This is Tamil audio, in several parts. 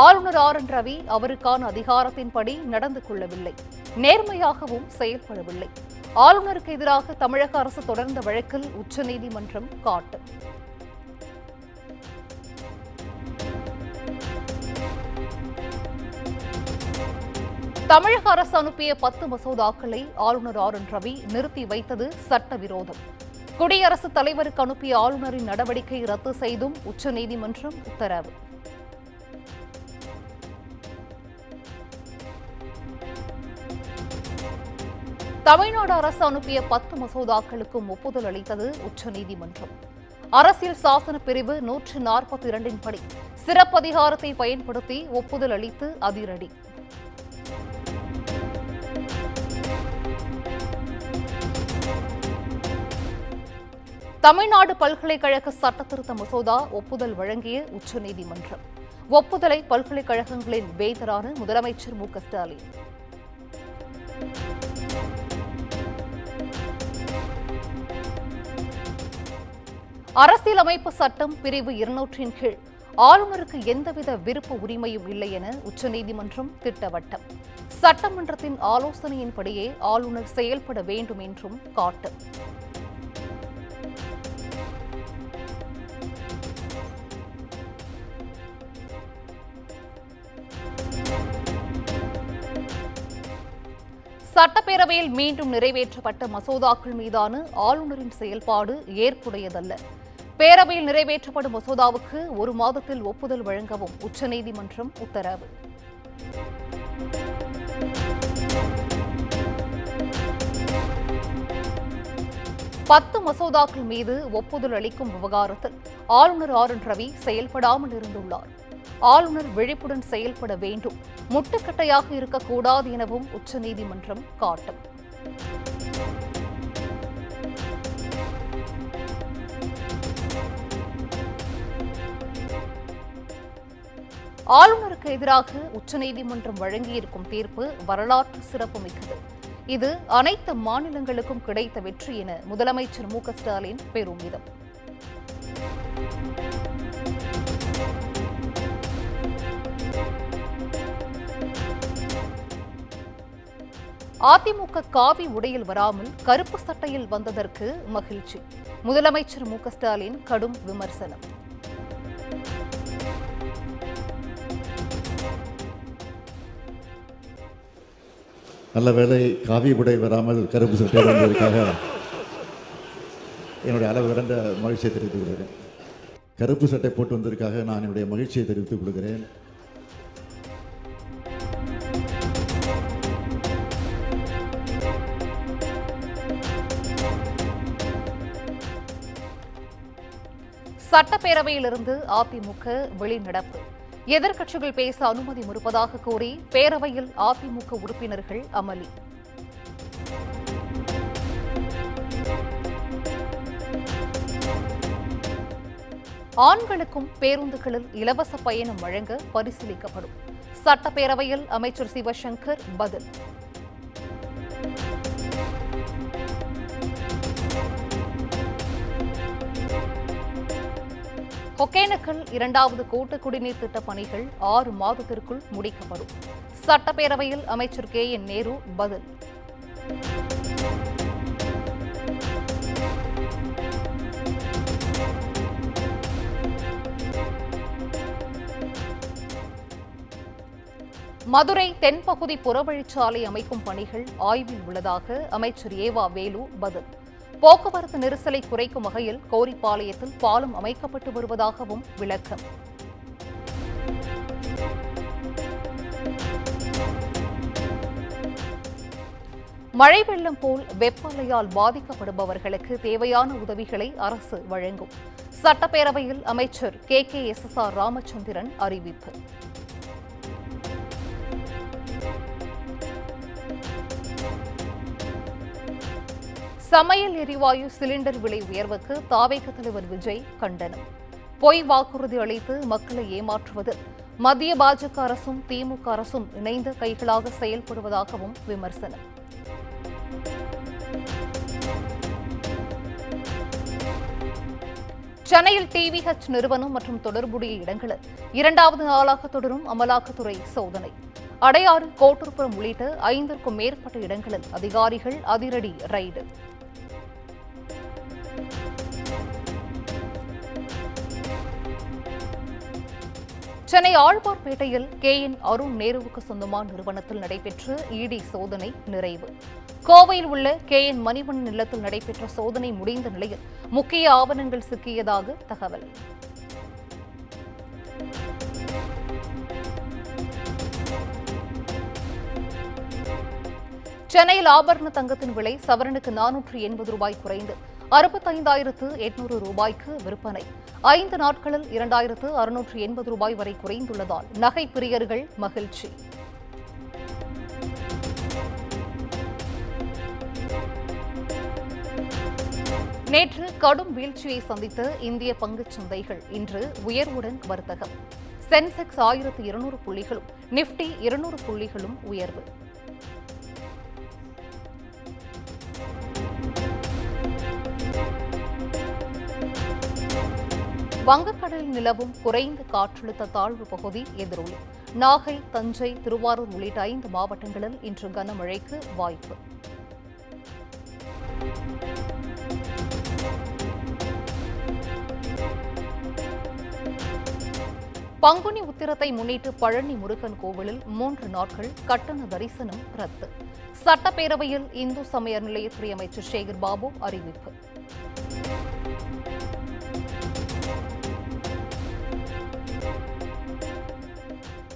ஆளுநர் ஆர் என் ரவி அவருக்கான அதிகாரத்தின்படி நடந்து கொள்ளவில்லை, நேர்மையாகவும் செயல்படவில்லை. ஆளுநருக்கு எதிராக தமிழக அரசு தொடர்ந்த வழக்கில் உச்சநீதிமன்றம் காட்டு. தமிழக அரசு அனுப்பிய 10 மசோதாக்களை ஆளுநர் ஆர் என் ரவி நிறுத்தி வைத்தது சட்டவிரோதம். குடியரசுத் தலைவருக்கு அனுப்பிய ஆளுநரின் நடவடிக்கை ரத்து செய்தும் உச்சநீதிமன்றம் உத்தரவு. தமிழ்நாடு அரசு அனுப்பிய 10 மசோதாக்களுக்கும் ஒப்புதல் அளித்தது உச்சநீதிமன்றம். அரசியல் சாசன பிரிவு 142 படி சிறப்பு அதிகாரத்தை பயன்படுத்தி ஒப்புதல் அளித்து அதிரடி. தமிழ்நாடு பல்கலைக்கழக சட்டத்திருத்த மசோதா ஒப்புதல் வழங்கிய உச்சநீதிமன்றம். ஒப்புதலை பல்கலைக்கழகங்களின் வேந்தரான முதலமைச்சர் மு க ஸ்டாலின். அரசியலமைப்பு சட்டம் பிரிவு 200 கீழ் ஆளுநருக்கு எந்தவித விருப்ப உரிமையும் இல்லை என உச்சநீதிமன்றம் திட்டவட்டம். சட்டமன்றத்தின் ஆலோசனையின்படியே ஆளுநர் செயல்பட வேண்டும் என்றும் காட்டு. சட்டப்பேரவையில் மீண்டும் நிறைவேற்றப்பட்ட மசோதாக்கள் மீதான ஆளுநரின் செயல்பாடு ஏற்புடையதல்ல. பேரவையில் நிறைவேற்றப்படும் மசோதாவுக்கு 1 மாதத்தில் ஒப்புதல் வழங்கவும் உச்சநீதிமன்றம் உத்தரவு. பத்து மசோதாக்கள் மீது ஒப்புதல் அளிக்கும் விவகாரத்தில் ஆளுநர் ஆர் என் ரவி செயல்படாமல் இருந்துள்ளார். ஆளுநர் விழிப்புடன் செயல்பட வேண்டும், முட்டுக்கட்டையாக இருக்கக்கூடாது எனவும் உச்சநீதிமன்றம் காட்டும். ஆளுநருக்கு எதிராக உச்சநீதிமன்றம் வழங்கியிருக்கும் தீர்ப்பு வரலாற்று சிறப்புமிக்கது. இது அனைத்து மாநிலங்களுக்கும் கிடைத்த வெற்றி என முதலமைச்சர் மு க ஸ்டாலின் பெருமிதம். அதிமுக காவி உடையில் வராமல் கருப்பு சட்டையில் வந்ததற்கு மகிழ்ச்சி. முதலமைச்சர் மு க ஸ்டாலின் கடும் விமர்சனம். நல்ல வேளை காவி உடை வராமல் கருப்பு சட்டை வந்ததற்காக என்னுடைய அளவு கடந்த மகிழ்ச்சியை தெரிவித்துக் கொள்கிறேன். கருப்பு சட்டை போட்டு வந்ததற்காக நான் என்னுடைய மகிழ்ச்சியை தெரிவித்துக் கொள்கிறேன். சட்டப்பேரவையிலிருந்து அதிமுக வெளிநடப்பு. எதிர்க்கட்சிகள் பேச அனுமதி மறுப்பதாக கூறி பேரவையில் அதிமுக உறுப்பினர்கள் அமளி. ஆண்களுக்கும் பேருந்துகளில் இலவச பயணம் வழங்க பரிசீலிக்கப்படும். சட்டப்பேரவையில் அமைச்சர் சிவசங்கர் பதில். ஒகேனக்கல் 2வது கூட்டு குடிநீர் திட்ட பணிகள் 6 மாதத்திற்குள் முடிக்கப்படும். சட்டப்பேரவையில் அமைச்சர் கே என் நேரு பதில். மதுரை தென்பகுதி புறவழிச்சாலை அமைக்கும் பணிகள் ஆய்வில் உள்ளதாக அமைச்சர் ஏவா வேலு பதில். போக்குவரத்து நெரிசலை குறைக்கும் வகையில் கோரிப்பாளையத்தில் பாலம் அமைக்கப்பட்டு வருவதாகவும் விளக்கம். மழை வெள்ளம் போல் வெப்ப அலையால் பாதிக்கப்படுபவர்களுக்கு தேவையான உதவிகளை அரசு வழங்கும். சட்டப்பேரவையில் அமைச்சர் KKSSR ராமச்சந்திரன் அறிவிப்பு. சமையல் எரிவாயு சிலிண்டர் விலை உயர்வுக்கு தாவேக தலைவர் விஜய் கண்டனம். பொய் வாக்குறுதி அளித்து மக்களை ஏமாற்றுவதில் மத்திய பாஜக அரசும் திமுக அரசும் இணைந்த கைகளாக செயல்படுவதாகவும் விமர்சனம். சென்னையில் டிவிஹெச் நிறுவனம் மற்றும் தொடர்புடைய இடங்களில் 2வது நாளாக தொடரும் அமலாக்கத்துறை சோதனை. அடையாறு, கோட்டூர்புரம் உள்ளிட்ட 5க்கும் மேற்பட்ட இடங்களில் அதிகாரிகள் அதிரடி ரெய்டு. சென்னை ஆழ்வார்பேட்டையில் KN அருண் நேருவுக்கு சொந்தமான நிறுவனத்தில் நடைபெற்ற இடி சோதனை நிறைவு. கோவையில் உள்ள KN மணிவண்ணன் இல்லத்தில் நடைபெற்ற சோதனை முடிந்த நிலையில் முக்கிய ஆவணங்கள் சிக்கியதாக தகவல். சென்னையில் ஆபரண தங்கத்தின் விலை சவரனுக்கு 480 ரூபாய் குறைந்து 65,800 ரூபாய்க்கு விற்பனை. 5 நாட்களில் 2,680 ரூபாய் வரை குறைந்துள்ளதால் நகை பிரியர்கள் மகிழ்ச்சி. நேற்று கடும் வீழ்ச்சியை சந்தித்த இந்திய பங்குச் சந்தைகள் இன்று உயர்வுடன் வர்த்தகம். சென்செக்ஸ் 1,200 புள்ளிகளும், நிப்டி 200 புள்ளிகளும் உயர்வு. வங்கக்கடலில் நிலவும் குறைந்த காற்றழுத்த தாழ்வு பகுதி எதிரொலி. நாகை, தஞ்சை, திருவாரூர் உள்ளிட்ட 5 மாவட்டங்களில் இன்று கனமழைக்கு வாய்ப்பு. பங்குனி உத்திரத்தை முன்னிட்டு பழனி முருகன் கோவிலில் 3 நாட்கள் கட்டண தரிசனம் ரத்து. சட்டப்பேரவையில் இந்து சமய அறநிலையத்துறை அமைச்சர் சேகர் பாபு அறிவிப்பு.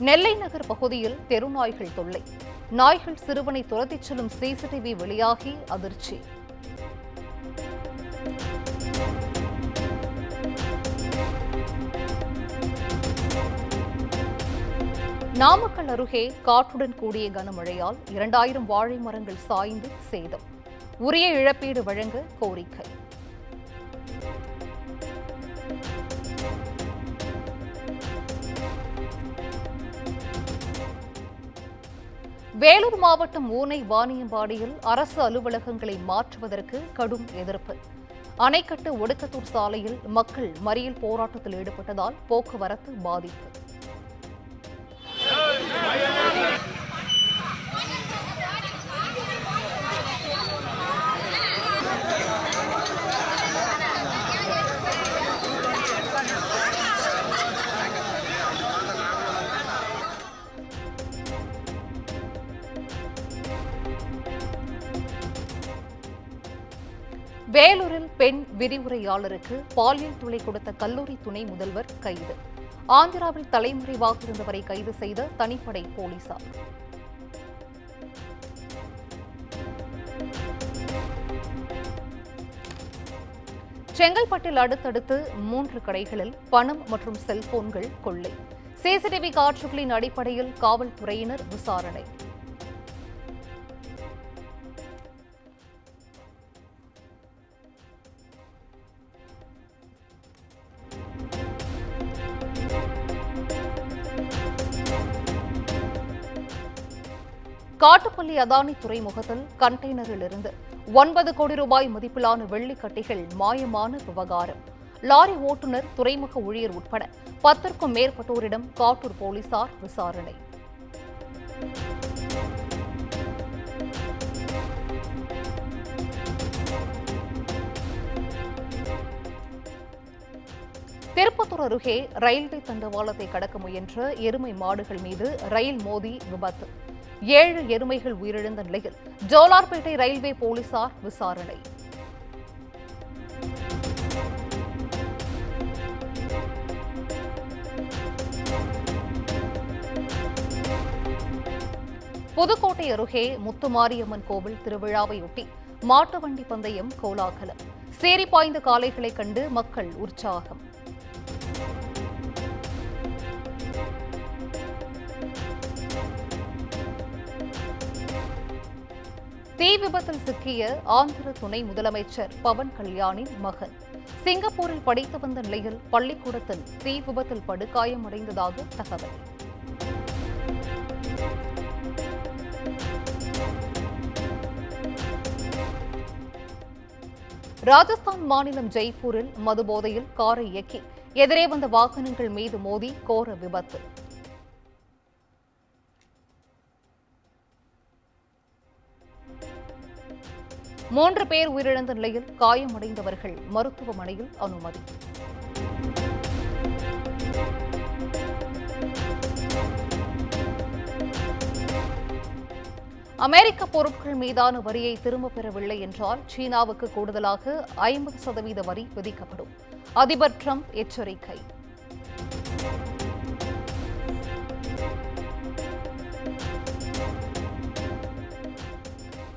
நெல்லை நகர் பகுதியில் தெருநாய்கள் தொல்லை. நாய்கள் சிறுவனை துரத்திச் செல்லும் CCTV வெளியாகி அதிர்ச்சி. நாமக்கல் அருகே காற்றுடன் கூடிய கனமழையால் 2000 வாழை மரங்கள் சாய்ந்து சேதம். உரிய இழப்பீடு வழங்க கோரிக்கை. வேலூர் மாவட்டம் ஊனை வாணியம்பாடியில் அரசு அலுவலகங்களை மாற்றுவதற்கு கடும் எதிர்ப்பு. அணைக்கட்டு ஒடுக்கத்தூர் சாலையில் மக்கள் மறியல் போராட்டத்தில் ஈடுபட்டதால் போக்குவரத்து பாதிப்பு. வேலூரில் பெண் விரிவுரையாளருக்கு பாலியல் தொல்லை கொடுத்த கல்லூரி துணை முதல்வர் கைது. ஆந்திராவில் தலைமறைவாக இருந்தவரை கைது செய்த தனிப்படை போலீசார். செங்கல்பட்டில் அடுத்தடுத்து 3 கடைகளில் பணம் மற்றும் செல்போன்கள் கொள்ளை. CCTV காட்சிகளின் அடிப்படையில் காவல்துறையினர் விசாரணை. காட்டுப்பள்ளி அதானி துறைமுகத்தில் கண்டெய்னரில் இருந்து 9 கோடி ரூபாய் மதிப்பிலான வெள்ளிக்கட்டிகள் மாயமான விவகாரம். லாரி ஓட்டுநர், துறைமுக ஊழியர் உட்பட 10க்கும் மேற்பட்டோரிடம் காட்டூர் போலீசார் விசாரணை. திருப்பத்தூர் அருகே ரயில்வே தண்டவாளத்தை கடக்க முயன்ற எருமை மாடுகள் மீது ரயில் மோதி விபத்து. 7 எருமைகள் உயிரிழந்த நிலையில் ஜோலார்பேட்டை ரயில்வே போலீசார் விசாரணை. புதுக்கோட்டை அருகே முத்துமாரியம்மன் கோவில் திருவிழாவையொட்டி மாட்டு வண்டி பந்தயம் கோலாகலம். சேரி பாய்ந்த காளைகளை கண்டு மக்கள் உற்சாகம். தீ விபத்தில் சிக்கிய ஆந்திர துணை முதலமைச்சர் பவன் கல்யாணின் மகன் சிங்கப்பூரில் படித்து வந்த நிலையில் பள்ளிக்கூடத்தில் தீ விபத்தில் படுகாயமடைந்ததாக தகவல். ராஜஸ்தான் மாநிலம் ஜெய்ப்பூரில் மதுபோதையில் காரை இயக்கி எதிரே வந்த வாகனங்கள் மீது மோதி கோர விபத்து. மூன்று பேர் உயிரிழந்த நிலையில் காயமடைந்தவர்கள் மருத்துவமனையில் அனுமதி. அமெரிக்க பொருட்கள் மீதான வரியை திரும்பப் பெறவில்லை என்றால் சீனாவுக்கு கூடுதலாக 50% வரி விதிக்கப்படும். அதிபர் டிரம்ப் எச்சரிக்கை.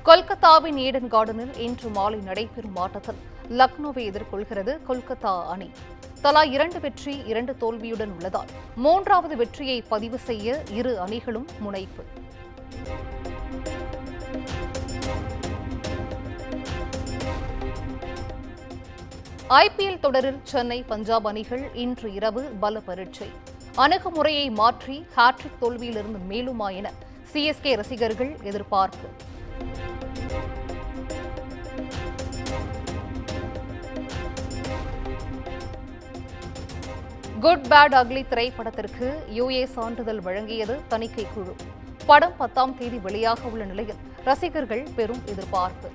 கொல்கத்தாவின் ஈடன் கார்டனில் இன்று மாலை நடைபெறும் ஆட்டத்தில் லக்னோவை எதிர்கொள்கிறது கொல்கத்தா அணி. தலா 2 வெற்றி 2 தோல்வியுடன் உள்ளதால் 3வது வெற்றியை பதிவு செய்ய இரு அணிகளும் முனைப்பு. ஐபிஎல் தொடரில் சென்னை பஞ்சாப் அணிகள் இன்று இரவு பல பரீட்சை. அணுகுமுறையை மாற்றி ஹாட்ரிக் தோல்வியிலிருந்து மேலுமா என சிஎஸ்கே ரசிகர்கள் எதிர்பார்ப்பு. குட் பேட் அக்லி திரைப்படத்திற்கு யுஏ சான்றிதழ் வழங்கியது தணிக்கை குழு. படம் 10ஆம் தேதி வெளியாக உள்ள நிலையில் ரசிகர்கள் பெரும் எதிர்பார்ப்பு.